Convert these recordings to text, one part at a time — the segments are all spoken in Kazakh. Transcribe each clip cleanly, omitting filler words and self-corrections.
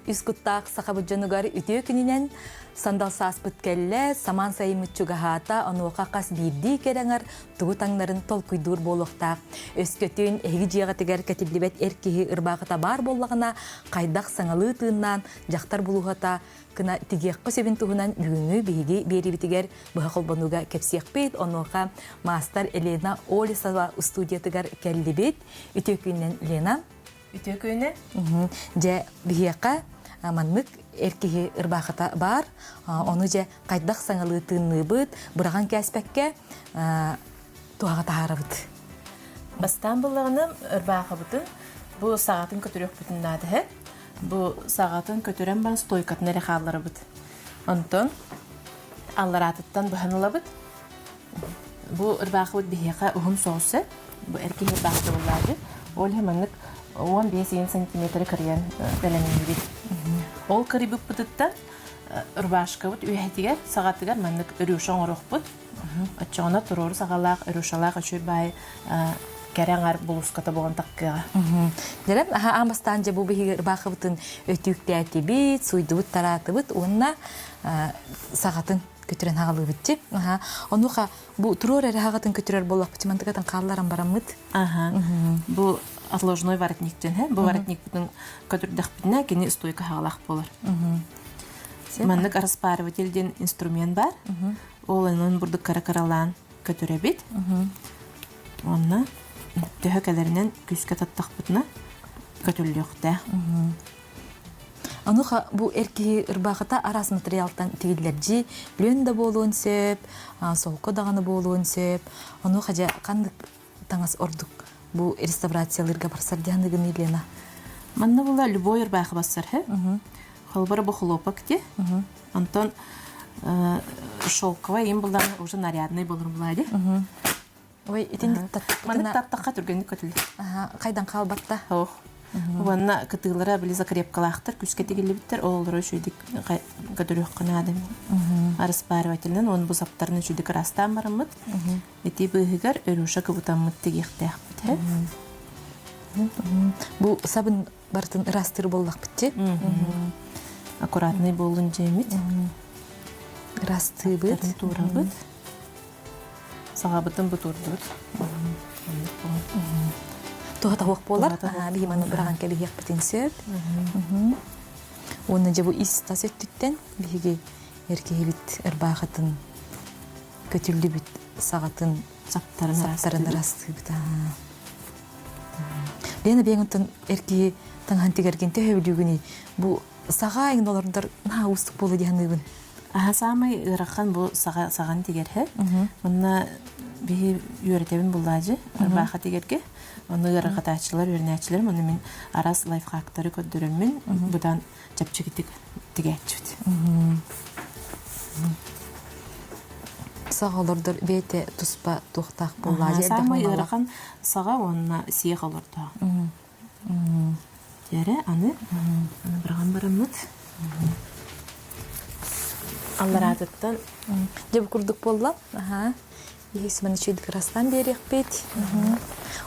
Üskuttak sakabıcanıgar ütüyor gününen sandal saspıt kelle saman sayımı çugahata onu kakas birdi kerenger tuğutanların tol kuydur boluqtaq. Öskөtün egi jiyaga teger ketiblibet erkehi ırbaqıta bar bollağına qaydak sangalı tığından jaktar buluğata kına tigiyakka sebin tuğunan büyüngü bihigi beri bitiger bıha kolbanuga kepsiyakbet onuqa master Elena Olisova studiyatıgar kellibet ütüyor gününen Elena. Ütüyor köyüne? Je bihiyakka manlık erkehi ırbaqıta bar, onu je qaydak sangalı tığını bıt, bırağın kəspekke tuğağa tahara bıt. Bastan bulağını ırbaqı bıtın, bu sağatın kötürük bütün adı he. Bu sağatın kötüren ban stoykatın ere xalları bıt. Ondan, allar atıttan buhanıla bıt. Bu ırbaqı bıt bihiyaka uhum soğusu, bu erkehi ırbaqıta bulladı. Ol hemenlik 15 cm kırıyan belenini bit. Ol kırıbıp bıtıttan ırbaşka bıt üyetiger, sağatıgar manlık ürüşen oruq bıt. Açığına turur sağalaq, ürüşalaq açıy bay kereğer buluskata boğan takkıya. Derem, amastan bu bihi ırbaqı bıtın ötüktəti bit, suydu bıt, taratı bıt, onunla sağatın kötüren hağalı bitçip. Onuqa bu turur eri hağatın kötürer bolaq bitçip, mantıqatan qallaran baram bıt. Bu отложной воротниктен, bu воротник бүтін көтірдіқ бітіне кені стойка хағалақ болар. Маннык распарывательден инструмент бар, ол оның бұрдық кара-каралан көтіре бит. Онна төхі кәлерінен күске таттақ бітіне көтірліқті. Онуха bu erkeği ırbaqıta aras materialdan tigillerci, lön de bolun söp, solko dağını bolun söp. Onuha ja kandık tаңас ордук. Bu реставрацияларга барсар диандыгын Елена. Манна була любой ырбақы бассар, хе? Холбары бұл хлопок де. Антон шелковый, им была уже нарядный был рублади. Ой, итин Манна таттаққа түргенді көтілді. Қайдан қалбатта? Ох. Уанна кытылара билиза крепкалақтыр, күске тегелі біттер, олары шүйдік көтірек қына адам. Арыс барывателінен, оның бұл саптарының шүйдік растан барымыд. Эти бұғығар өріша көбітамыд тегекті ақпыд. Бұл сабын бартын растыр боллақ бітте? Аккуратный болын жемет. Расты бұд. Тура бұд. Саға бұтын бұт орды бұд. Туға тауық болар. Бейманы бұраған кәбі еқ бітін сөп. Оны же бұл иста сөттіктен бейге еркеге біт ұрбағатын көтілді біт сағатын саптарын расты біт. Лена бейін ұнтын еркеге таңған тегергенте өбілігіні бұл саға еңін оларындар на ұстық болу дейін өбін. Самай ыраққан бұл саған тегер, хе? Мұнна бейі үйретебін бұллажы, ұрбаға тегерге. Оны ырақатачылар, өрнәчілер, мұны мен арас лайфхактары көддірімін, бұдан жапчығы тегәтчіт. Саға олардар бейте тұспа тұқтақ бұллажы. Самай ыраққан саға онына сиеқ оларда. Дәрі, аны бірған барымыд. Аллар атыттан. Жабы күрдік болла. Есімені чүйдік растан берек бет.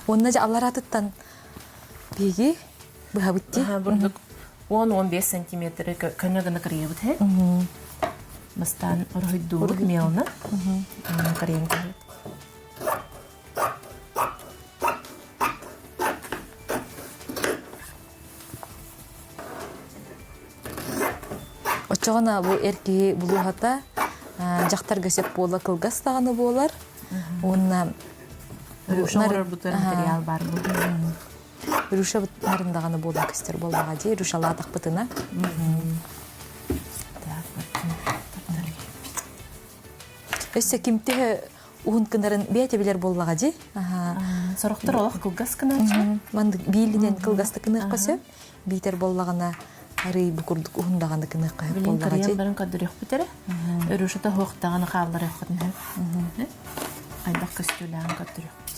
Онына жа аллар атыттан беге бұға бұтте. Бұрдық 10-15 сантиметрі көні кірге бұт. Бастан ұрғыдуық меліні. Кірген кірген. Очоғына бұл әркеге бұлуғата жақтар көсеп бола қылғас тағаны болар. Онына Рушалар бұтыр материал бар бұл. Руша бұтарындағаны бола көстер болмаға дей. Рушаладық бұтына. Өсі кемті ұғын кінарын бәйте білер болмаға дей. Сұрықтыр олық қылғас кіначы? Манды бейлінен қылғасты кіні қосып, бейтер болмағына арый бүкірдік ұғындағаны кіні қайып болмаға дей. Білін кірген бірін қадыр өқпетері? Өрушіті хоқтағаны қабылар өқпетін. Айдақ көстіләң қадыр өқпет.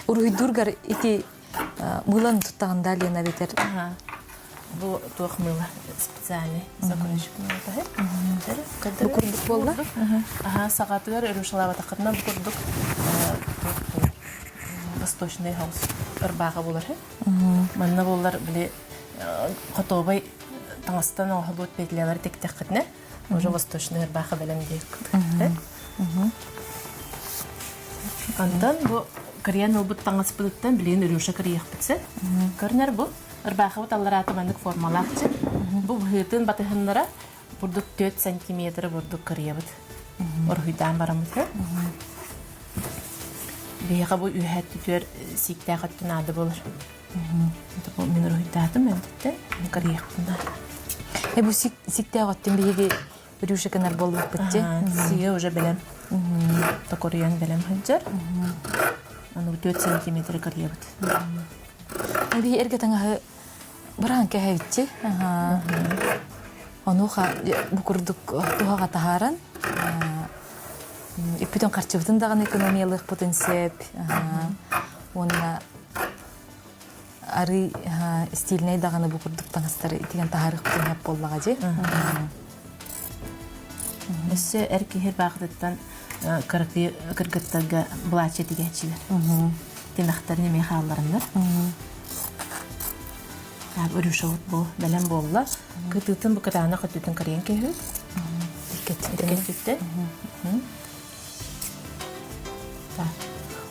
Ургайдургар ити мылан тұттағында Лена бетер. Бұл туақ мыла специальный закорочек мыла. Бүкірдік болды? Сағатығар өрушалаба тақырына бүкірдік восточный хаус ырбаға болар. Манна болар біле қотобай таңастан оғы бұд бетлелер тек-тек қытне. Уже восточный ырбаға білем дейік. Андан бұл кіриян ол бұд таңас бұдыттан білейін үрюші кірияқ бітсе. Көрінер бұл ырбаға бұд аллар атымандық формалақчы. Бұл ғытын батығынлара бұрдық 4 сантиметр бұрдық кірия бұд. Орхуйдан барамыз. Бейға бұл үйәт түтер сиктә қаттын ады болыр. Бұл мен орхуйдадым әндетті. Кірияқ бұндар. Бұл сиктә қаттын бейге үрюші кінар болуық бітте? Сиге уже білем. Токориян білем хыджар. Аны 4 сантиметр кірия бұд. Бейге әрге таңағы бұран кәйі бітте? Онуға бұқырдық тұғаға тағаран. Үппітін қарчыбытын даған экономиялық потенциап. Онына ары стиліней дағаны бұқырдық таңыстары етеген тағарық бұтын әп боллаға же. Өсі әркейер бағыдыттан кіргіттігі бұлачы дегечілер. Темақтарын емей қаларындар. Өруші ұт бұл, бәлем болла. Күтігітін бұқытағына құттытын кірген кейі. Декеттікті.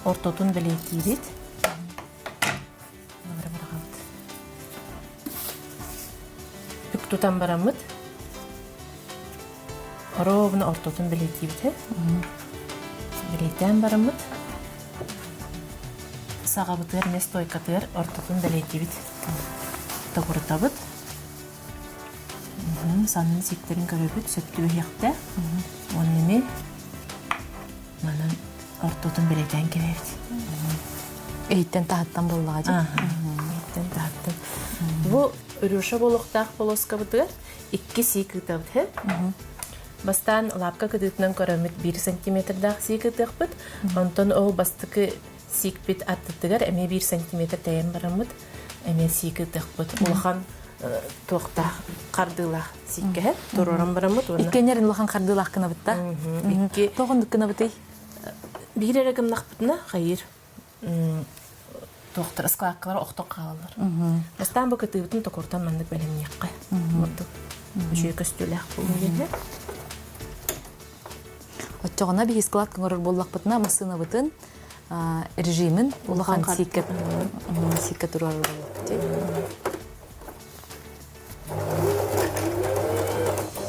Ортотун білейті бет. Бүк тұтан барамыд. Ровны ортотун білейті бет. Білейтен барамыд. Саға бұтыр, мес тойкатыр, ортотун білейті бет. Тағырыта бұд. Санын сектерін көрі сөттігі яқты. Оның еме манан ортотун білейтен керевді. Эйттен тағыттан болуға же? Эйттен тағыттан. Бұл үрюша болуқтақ болосқа бұдығар 2 сик ұтабыд. Бастан лапқа күдітінен көрімет 1 сантиметрдақ сик ұтық бұд. Онтон ол бастықы сик бет аттыдығар әме 1 сантиметр тәйен барамыд. Әме сик ұтық бұд. Улған тоқта қардылақ сикке тұроран барамыд. Иккенерін улған қардылақ кіна бұдта? Тоғындық кіна бұдай? Bir yere gımlaq butuna hayır. Toqtar ısqaqlar oqtoq qalır. Bastan bu kıtıbıtın toqortan mandık belem yaqqa. Murdu. Şöyle köstülaq bu yerine. Отчоғына бейі складкын орыр боллақ бұтына масына бұтын режимін ұлыған сикка тұрар боллақ.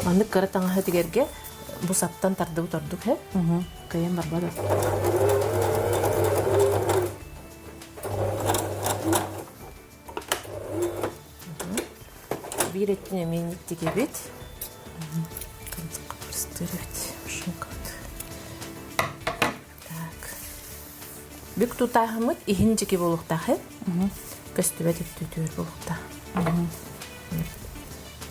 Мандық қыры таңғы тігерге bu saptan tardığı torduk he. Kayın var bada. Bir ettin emeğini gittik evet. Büyük tutahımız ihinci gibi olukta he. Köstübe tütütür olukta.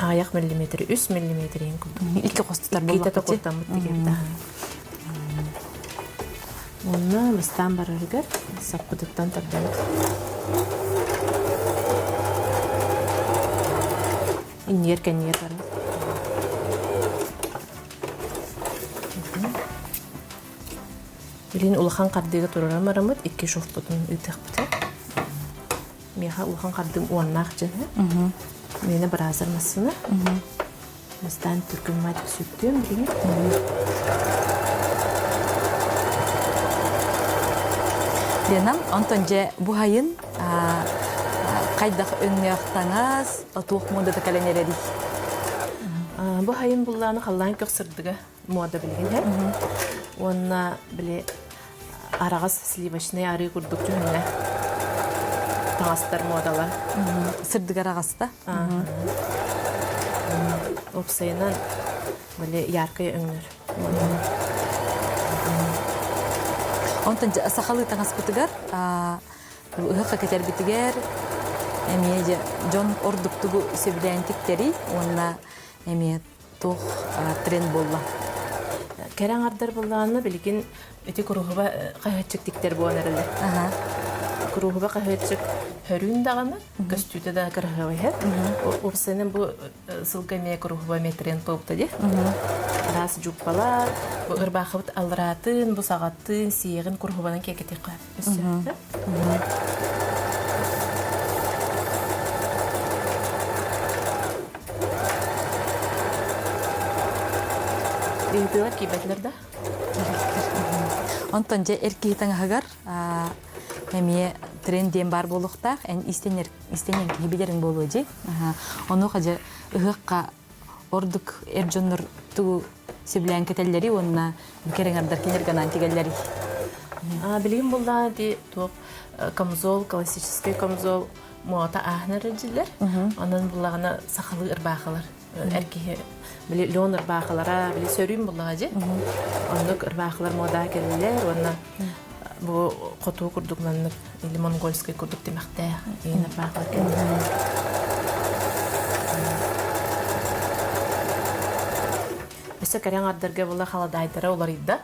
Ayak milimetri, 3 milimetri en kutu. İki kostular bolak. İki tokurtan mı diyeyim daha. Onu bastan barırgar, sapıdıktan tabii. İnyerken yer var. Bilin ulağan kardığı turaram aramıd, 2 şof butun ütek biter. Meha ulağan kardığın uannak canı. Meni birazır masını. Bizden Türk'ün matik süttüğüm bilin. Denam, ontonca bu hayın qaydak önüne yaqtаңыз, tuğuk modada kalaner edik. Bu hayın bullarını Allah'ın köksürdüğü moda bilgin. Ona bile arağız slivachne arı kurduk cühüne. Tağastar modalar. Sırdık arağızda. Opsayınan böyle yarkaya önler. Ontonca sahalı tağas bitigar, hıqa keter bitigar, emiye John orduktuğu sebilentikleri, onunla emiye tuğ tren bolla. Keren ardar bullarını bilgin öte kuruğuba qayhatçık dikter bu anarılı. кругуба кахетчик хөрүн даганы көстүтө да кыргыбы. Опсенен бу сылгаме кругуба метрен попта ди. Раз жуппалар, бу ырбахыбыт алратын, бу сагаттын сиегин кругубанан кекете кап. Үйділер кейбетлерді. Онтон же эркихитен хагар эми тренден бар болуктак, истенен кибилерин болуу же. Ону хажы ыгыкка ордук эржоннор ту сиблен кетелleri онна кереңардар келерген антигелleri. Билгин булда ди топ камзол, классический камзол мота ахнары жилер. Анан булагына сахалы ырбахалар. Эркихи били леон ырбахалара, били сөрүм булага же. Ондук ырбахалар мода келелер, онна бу коту курдукланып, или монгольский курдук демекте, ин ырбахалар келелер. Өсө керең ардырга була халадайдара олар идда.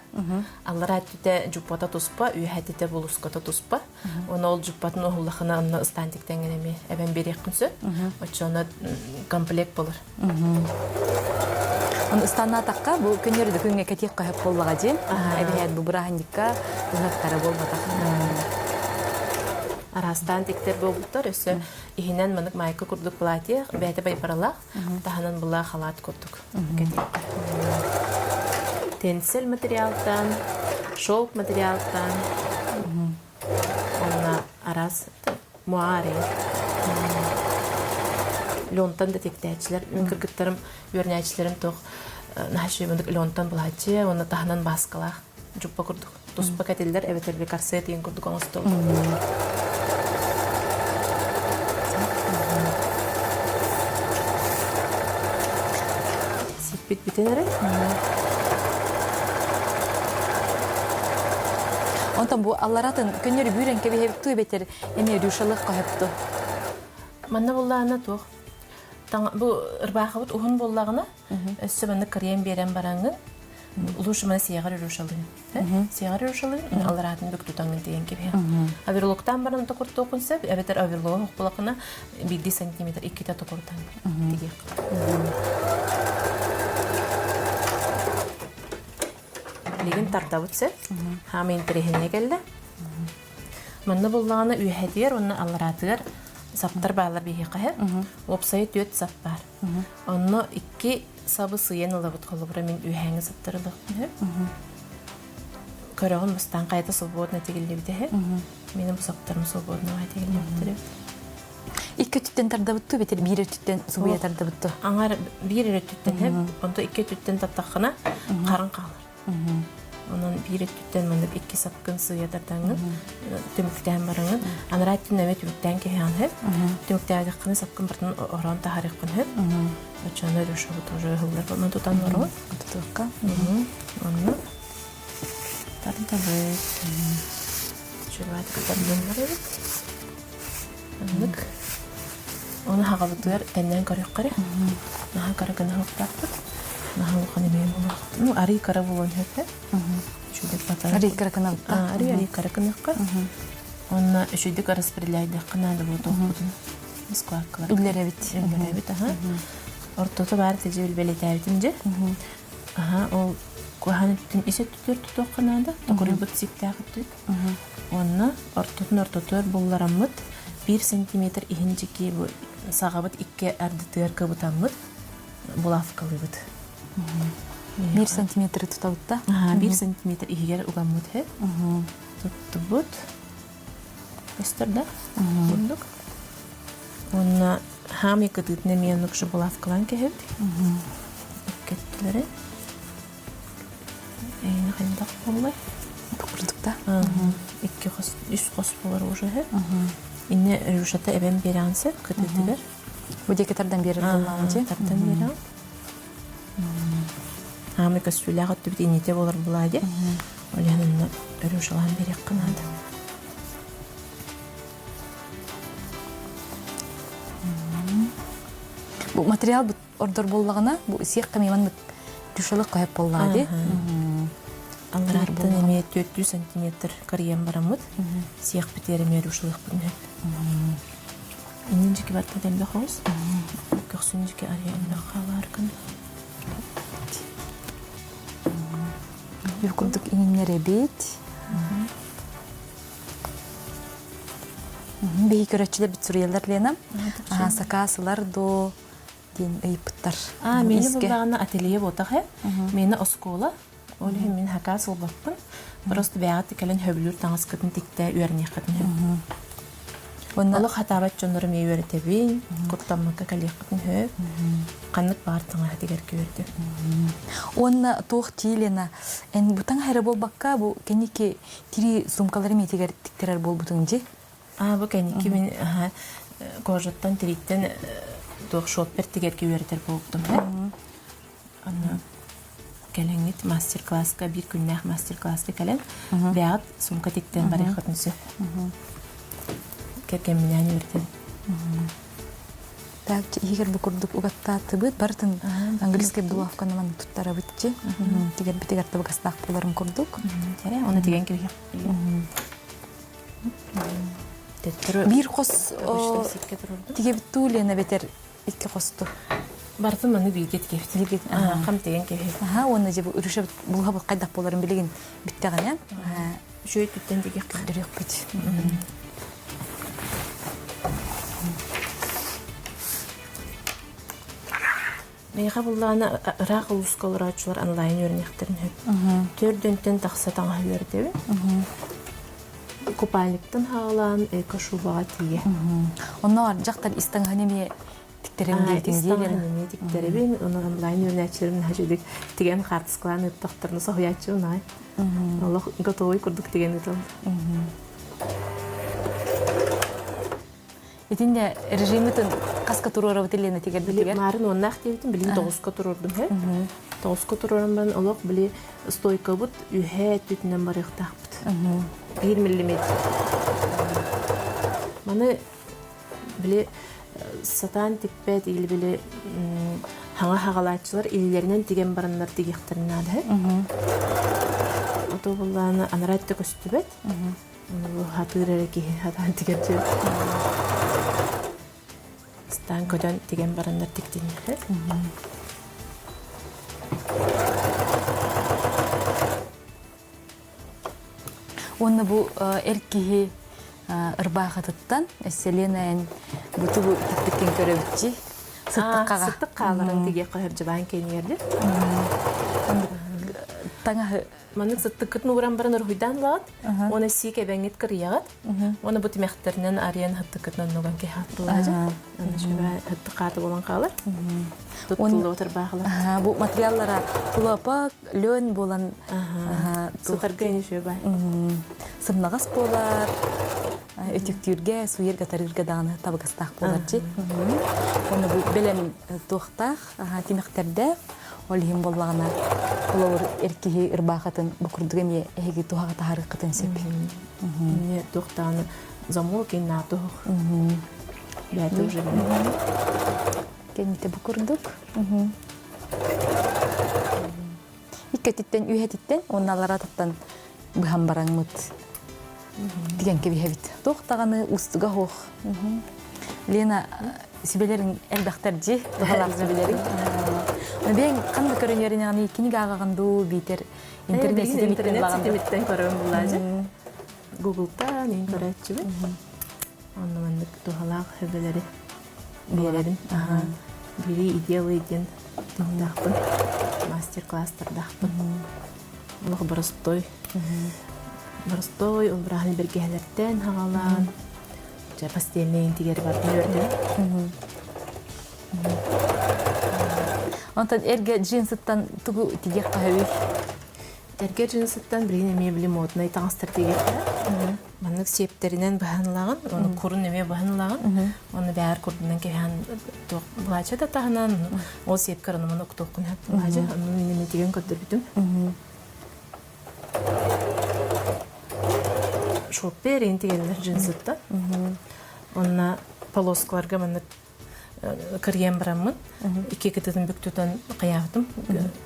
Аллар әттіте жуппата туспа, үй әттіте болуската туспа. Оны ол жуппатын оғылықына анна ыстантиктен генеме әбен берек күнсі. Өтші оны комплект болыр. Оны ыстанна таққа бұл көнерді күнге кәтек қайып болуға ден. Әбейәд бұл бұрағындыққа ұғықтары болматақ. Арастан тектер болуптар, өсі ихинен мұнық майқы күрдік платье, бәйті байпаралақ, тағынан бұла халат күрдік. Тенсел материалтан, шолк материалтан, онна арас муари. Леонтан да тектәчілер, мен кіргіттарым, өрнәчілерім тоқ, нәші мұндық леонтан платье, онна тағынан басқалақ, жұппа күрдік. Туспа кәтелдер, әбетелбе корсет ең күрдік оңысты олды. Бит-битенері? Онтан бұл алларатын көнері бүйрен кебе туй бетер ене рюшалық қайыпты. Манна боллағына тоқ. Бұл ұрбақы бұд ұғын боллағына өсі манны крем берен бараңын ұлушы мана сияғар рюшалығын. Сияғар рюшалығын алларатын бүк тұтаңын деген кебе. Аверлоқтан барын тұқыр тоқынса, әбетер аверлоғы ұқпылақына 1 сантиметр 2 тұқыртан дегек. Леген тартабытсы, хамын тірехіне келді. Манны боллағына үйәдер, оны алларатығыр саптар бағалар бейхе қайыр. Опсайы төт сап бар. Оны 2 сабы сыйен ұлабыт қолы бұра мен үйәңі саптарылық. Көріғын бұстан қайта солбуатына тегілі біде. Менің бұл саптарым солбуатына қайта тегілі біде. 2 түттен тардабытты бетер 1 түттен сұбуя тардабытты. Аңар 1 түттен, онда 2 түттен таптақына қарын қалыр. Onun bir tütten mandık 2 sapkın sığyadardanın, tümükten barının. Anaraytın evet tümükten kehan hep. Tümükten adakını sapkın barının oran taharikın hep. Açanlar yaşabı тоже hıllar barının tutan var o. Tutukka. Onu. Tarın tabi. Şöyle ayda kadarından var evet. Anlık. Onu hağalıklar tenden karıyor kare. Naha karagana hıptaktır. Нахал хани мен болмақ. Ну, ари кара болон хепе. Шудек батар. Ари кара канал. Ари кара каналка. Онна шудек распределяйды каналды болды оқудын. Складкалар. Үллер бит. Үллер бит, аха. Ортоты бар тежебіл белетәбітінже. Аха, ол куханы түтін есе түтер тұту қанады. Тұқыры бұт сиптәғып түт. Онна ортотыр болларамыд 1 сантиметр ихінжеке сағабыт 2 әрді тұғыр көбітамыд. Булавкалы бұд. 1 сантиметр тұтабыд да? 1 сантиметр игер угаммыд хеп. Тұтты бұд. Өстір да? Бұндық. Онна хам екітітіне мен ұқшы булавкалан кехеп. Кеттілері. Әйіні қайындақ болай. Тұқырдық да? 3 қос болар ұжы хеп. Инне рюшата әбен берансы күтітілер. Өдеке тардан бері болмауы де? Тардан бері. Хамы көстілі ағытты біт инете болар бұлайды. Олянынна өрушалан берек қынады. Бұл материал ордор боллағына, бұл сиек қамеман рюшалық қайып боллады. Аллараттан эме 400 сантиметр карьем барамыт. Сиях битереме рушылык бүнөт. Иннинжики барта дембе хоз. Көксүнжики арьян халар кан. Юкурдук иннере бит. Бей көрөчүлөр бит сурыялар Лена. Сакасылар до ден ыйыптар. Мени буллагана ателье ботах. Мени оскола. Оле мен хакасыл баппын. Просто бягат келен хөбүлүр таңыскытын тикте үйөрнекатын. Олох хатабат жоннору ме үйөртебин. Куттаммакка калыякатын хө. Канык бартыңа дигер көрдү. Онна туох тилена эн бутан хайра болбакка бу кеники тири сумкалары метигер тиктерер болбутун же. Бу кеники мен кожоттан тириттен туох шоппер тигер үйөртер болуптум. Аны келеңит мастер-класска бир күннәк мастер-класска келен. Бягат сумка тиктен барыхатын сө. Керкен менен үйөртен. Так, егер бу курдук угатта тыбыт бартын английский булавка наман туттара битчи. Тигер битигер табагастак буларын курдук. Тере, оны деген кебе. Бир кос тиге биттүүлена бетер икки косту. Бартын маны бийгет кефтилик. Кам деген кебе. Оны же үрүшө булга бул кайдак буларын билеген биттеген, Жөйт биттен диге кадырык бит. Мейга буллана ырак улускаларачылар онлайн өрнектерин хөп. Төрдөнтен такса таңа үйөрдеби. Купальниктан хаалан эко-шубага тие. Оннар жактар истанганеме тиктерем дейтин дейли. Тиктеребин, оны онлайн өрнекчилерин хажыдык тиген хартсклан ыттактырны сохуячы унай. Аллах готовый курдук деген этел. Итинде режимитин каска турора бителена тигер билер. Марын оннак дейтин билин 9ка турурдум хе. 9ка турурам ben олок били стойка бут үһэ түтүнөн барыктакпыт. 1 мм. Маны били сатан типпет или били хаңа хагалачылар илеринен тиген бараннар тигектеринен хе. Ото булланы анаратты көстүбет. Бу хатыреки хатан тигерчи. Стан көдөн тиген бараннар тиктин хе. Онны бу эркиһи ырбаагатыттан эсселенен буту тиктиккен көрөбүчи сыттыккага сыттык кааларын тиге кайыр жабан кенерди. Таңа Маны сыттыккытын уран баран урхуйдан багат. Оны сике беңет кырыягат. Оны бут мехтернен ариен хыттыккытын ноган ке хаттылажы. Аны шуба хыттыккаты болан калар. Туттулу отыр багылар. Бу материаллара тулапак, лөн болан сутаргайны шуба. Сымнагас болар. Өтүктүргө, суерге тарырга даны табагастак болар жи. Оны бу белем тохтах, тимектерде олхим боллагана олор эркиһи ырбаахатын букурдуга ме эги тухага тахарыкытын сеп. Не тохтаны замол кенна тох. Бәте уже. Кенните букурдук. Иккетиттен үйһетиттен онналара таттан быхам бараңмыт. Диген кебихебит. Тохтаганы устуга хох. Лена сибелерин элбактар жи, тухалар сибелерин. Мен кандай көрүнөрүн аны книга агаганду битер интернет-ситемиттен көрөм булажы. Google-та нен көрөчүбү. Аны мен тухалак хөбөлөрү берерим. Бири идеалый ден тыңдаппын. Мастер-класстардаппын. Улуг боростой. Боростой, ол брахын бергелерден хагалан. Жа пастельный тигер бар көрдүм. Онтан эрге джинсыттан тугу тигек кахабик. Эрге джинсыттан билин эме билим модный таңстыр тигек. Маннык септеринен баханлаган, оны курун эме баханлаган, оны бәр курдунан кехан булача да таханан, ол сепкарын маны уктукун хап булача, аны неме тиген көттөр бүтүм. Шоппер тигенлер джинсыттан. Онна полоскаларга маннык кырьем барамын. Икки кытын бүктүтөн кыягытым.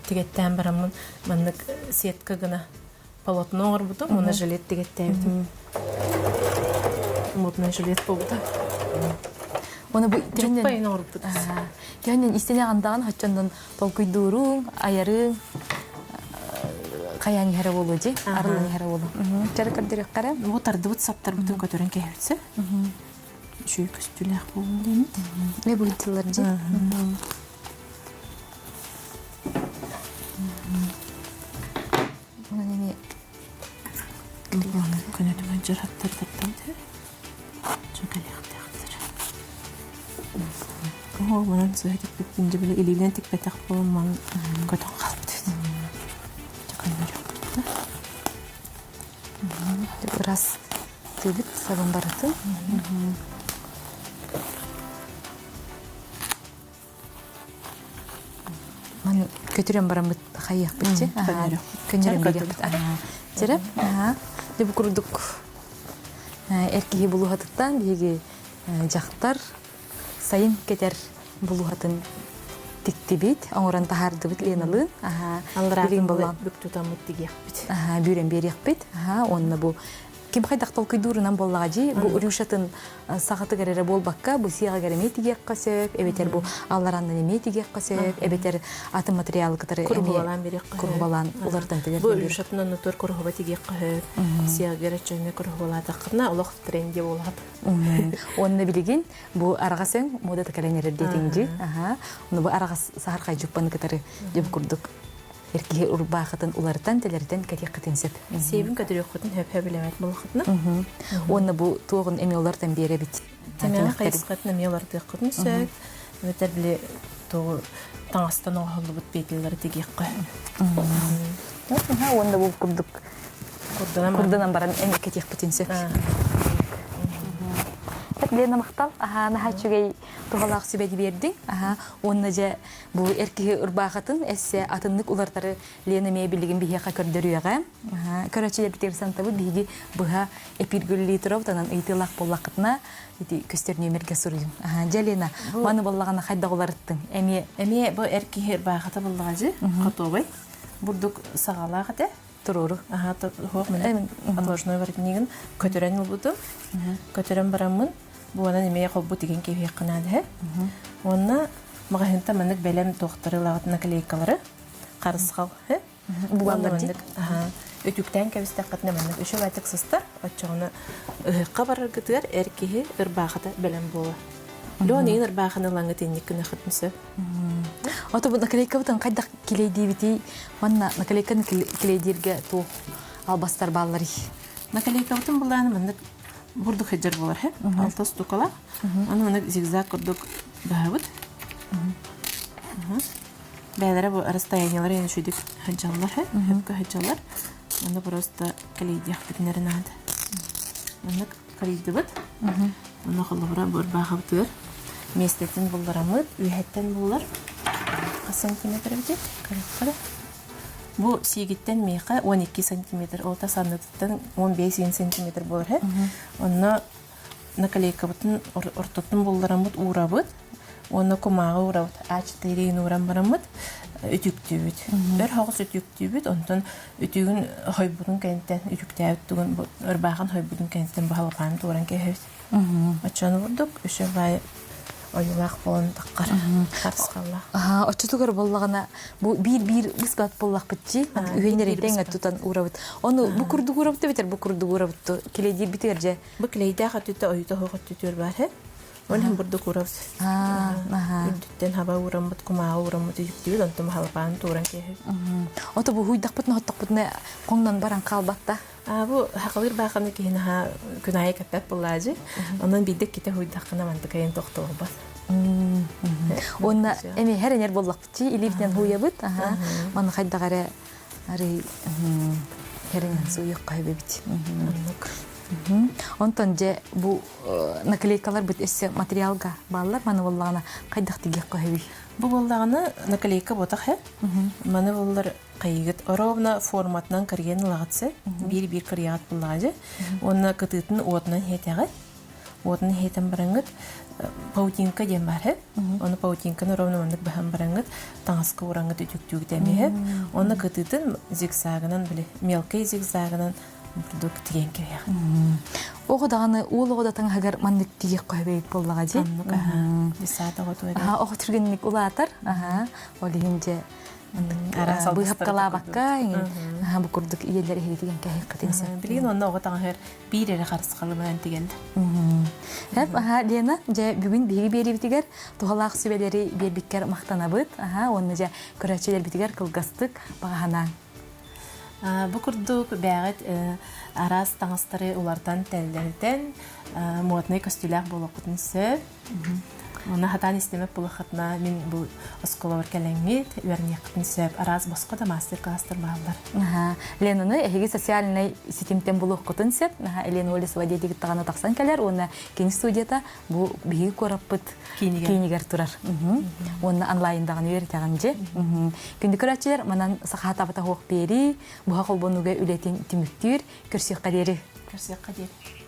Тигеттен барамын. Маннык сетка гына полотно орбуту, муна жилет тегеттебитим. Модный жилет болду. Оны бу Жукпайын орбут. Тенен истене андаган хачандан толкуйдуру, аяры каян хара болу же, арлан хара болу. Жара кырдырык кара. Бу тардыбыт саптар бүтүн көтөрөн кебитсе. Шүй көстүлөк болду дейм. Не бултылар же. Оны неме Көнөтүмөн жараттар таптанды. Чөкөлөктөр. О, мунун сөйдүк бүтүнжө биле илинен тикпетак болон ман көтөн калды. раз тылыт сабан бараты. Мен көтөрөм барам хаяк битчи. Көнөрөм берет. Жереп, деп курдук. Эркиги булугаттан биги жактар сайын кетер булугатын тиктибит, оңоран тахардыбыт леналын. Билин болан бүктүтамыт дигекбит. Бүрен берекбит. Онна бу ким хайдак толкуйдурунан боллагажи, бу урушатын сагаты керере болбакка, бу сияга кереме тигек касеп, эбетер бу алларандан эме тигек касеп, эбетер атын материал кытары курбалан берек. Курбалан улардан тигер. Бу урушатынан нутор курбала тигек касеп, сияга керечене курбала такына улак тренде болат. Онна билеген бу аргасың мода такаленер дейтинги. Оны бу аргас сахаркай жуппаны кытары деп курдук. Эркиге урбахатын улардан телерден катек кытынсып. Себин кадырыктын хөп-хөбилемет булхатны. Онна бу тугын эми улардан бере бит. Темең кайсыкатны меларды кытын сөк. Өтер биле то таңастан оголу бут бетилер тигек кой. Онда бу курдук. Курданан баран эми катек кытынсып. Лена мактал, нахачугай тугалак сибеди бердиң. Онна же бу эркиге урбахатын эссе атыннык улартары Лена мебилигин бихека көрдөрүгө. Көрөчүлөр битер сантабы биги буга эпиргүлли туруптан ыйтылак боллакытна ити көстөр нөмерге сурuyum. Лена, маны боллагана хайда уларттың. Эми бу эркиге урбахата боллагажы, котобай. Бурдук сагалагыта туруру. Хок менен отложной воротнигин көтөрөн болду. Көтөрөн барамын. Бу ана неме кобу деген кебе канады. Онна магазинта менек белем тохтырылагыт наклейкалары карыскал. Бу менек өтүктен кебисте катна менек өшө байтык сыстар. Ачыгыны ыгыкка барар гытыр эркеги ырбахата белем болу. Лёни ырбаханы лаңы тенникне хатмысы. Ото бу наклейкабытын кайдак келейди бити. Манна наклейканы келейдирге тоо албастар баллары. Наклейкабытын буланы менек бурдук хеджер болар, алтас тукала. Аны менек зигзаг курдук баабыт. Бәләре бу расстояниялары яны шуйдык хаджаллар, хөпкө хаджаллар. Аны просто келейди хатнерин ады. Аны келейди бит. Аны кылыбыра бер баабыт. Местетин булдарамыт, үйһәттен булар. Сантиметр бит. Кара. Бу сигиттен мейка 12 сантиметр, олта санныттан 15 сантиметр болар. Онна наклейка бутын ортотун булдарамыт урабыт. Онна кумага урабыт, А4 урам барамыт, үтүктүбүт. Бер хагыс үтүктүбүт, онтон үтүгүн хойбудун кенттен үтүктәбит тугун ырбагын хойбудун кенттен баалапан туран кебит. Ачаны бурдук, өшө бай оюлак болон таккар. Карскалла. Очутугар боллагана бу бир бисбат боллак битчи. Үйөнөрөйден аттан урабыт. Оны бу курдук урабыт битер, бу курдук урабыт келеди битер же. Бу келейдә хатыта оюта хогот түтөр бар. Оны бурдук урабыт. Үттен хаба урамбыт, кума урамбыт юктүбүт, онтон халпан туран кебит. Ото бу хуйдакпытны хоттакпытны коңнан баран калбатта. Бу хакылыр баканы кийин күнай каттап булажы. Онан бидек ките хуйдакына мантыкайын тохтобат. Онна эми херенер боллак битчи, илифтен хуябыт. Маны хайдагаре ари херенер суюк кайбыт. Онтон же бу наклейкалар бит эссе материалга баллар маны боллагана кайдак тигек кайбы. Бу боллаганы наклейка ботак хэ. Маны боллар кайгыт ровно форматынан кирген лагатсы, бир кырыят буллагы. Онна кытытын отынан хетеге. Отын хейтен барангыт паутинка дем бар хэ. Оны паутинканы ровно мандык бахан барангыт таңаска урангыт үтүк деми хэ. Оны кытытын зигзагынан биле мелкий зигзагынан продукт тиген кебе. Ого даганы улого да таңагар мандык тиге койбейт боллага же. Десата готуйда. Ого түргенник улатар. Олинже бу хапкалабакка бу курдук иелер хедиген кайыкытынса. Билген онна ого таңагар бирере карыскалы менен тиген. Хеп Лена же бүгүн биги бери битигер тухалак сүбелери бербиккер мактанабыт. Онны же көрөчөлөр битигер кылгастык багана. Бу курдук бәгыт арас таңыстары улардан тәлләрдән модный костюлях болокытын сөп. Оны хатан истемеп булахатна мин бу осколор кәләңмит вернияктын сөп арас боско да мастер-класстар балдар. Ленаны эһиги социальный сетимтен болокытын сөп. Лена Олесова дедигит таганы таксан келер. Оны кең студияда бу биги кораппыт кинигер турар. Оны онлайндагы үйрәтәгән же. Күндү көрәчләр манан сахатабата хок бери, бу хакыл бонуга үлетин тимүктүр, көрсөк кадери. Көрсөк кадери.